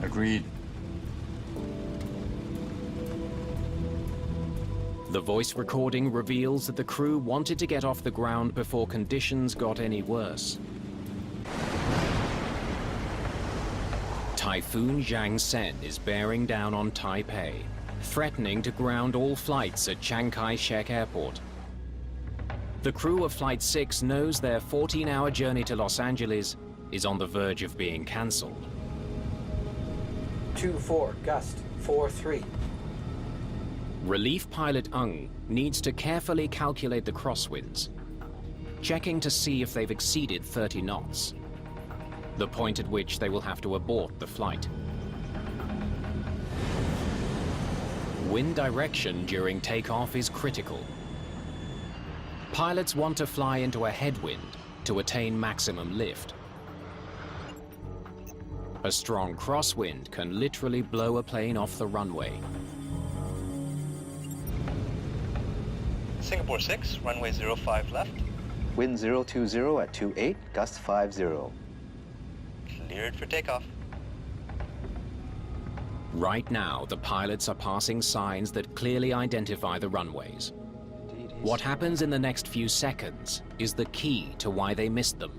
Agreed. The voice recording reveals that the crew wanted to get off the ground before conditions got any worse. Typhoon Jangsen is bearing down on Taipei, threatening to ground all flights at Chiang Kai-shek Airport. The crew of Flight 6 knows their 14-hour journey to Los Angeles is on the verge of being cancelled. 2-4, gust, 4-3. Relief pilot Ng needs to carefully calculate the crosswinds, checking to see if they've exceeded 30 knots, the point at which they will have to abort the flight. Wind direction during takeoff is critical. Pilots want to fly into a headwind to attain maximum lift. A strong crosswind can literally blow a plane off the runway. Singapore 6, runway 05 left. Wind 020 at 28, gust 50. Cleared for takeoff. Right now, the pilots are passing signs that clearly identify the runways. What happens in the next few seconds is the key to why they missed them.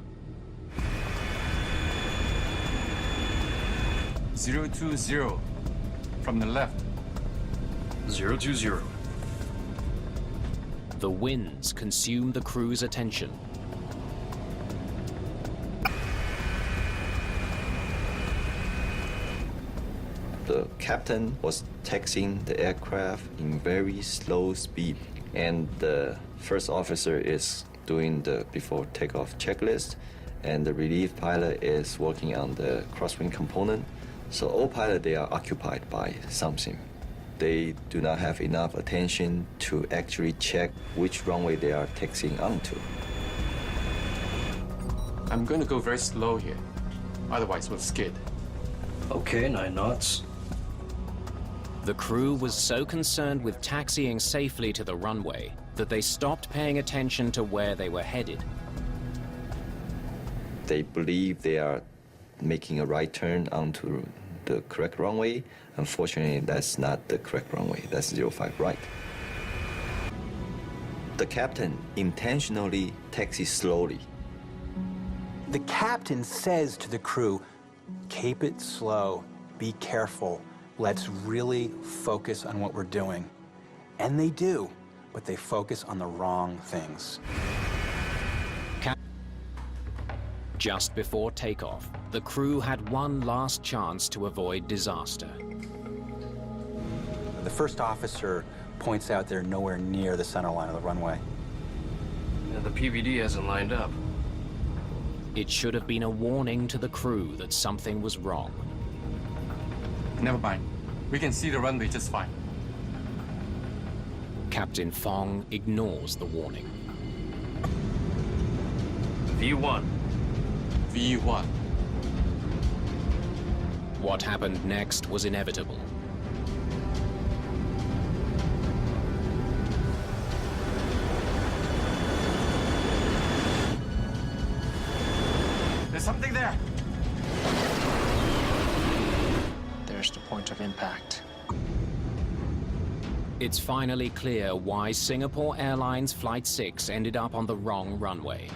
020 from the left. 020. The winds consume the crew's attention. The captain was taxiing the aircraft in very slow speed, and the first officer is doing the before takeoff checklist, and the relief pilot is working on the crosswind component. So all pilots, they are occupied by something. They do not have enough attention to actually check which runway they are taxiing onto. I'm going to go very slow here. Otherwise, we'll skid. Okay, 9 knots. The crew was so concerned with taxiing safely to the runway that they stopped paying attention to where they were headed. They believe they are making a right turn onto the correct runway. Unfortunately, that's not the correct runway. That's 05 right. The captain intentionally taxis slowly. The captain says to the crew, keep it slow, be careful. Let's really focus on what we're doing. And they do, but they focus on the wrong things. Just before takeoff, the crew had one last chance to avoid disaster. The first officer points out they're nowhere near the center line of the runway. And the PVD hasn't lined up. It should have been a warning to the crew that something was wrong. Never mind. We can see the runway just fine. Captain Fong ignores the warning. V1. V1. What happened next was inevitable. There's something there. There's the point of impact. It's finally clear why Singapore Airlines Flight 6 ended up on the wrong runway.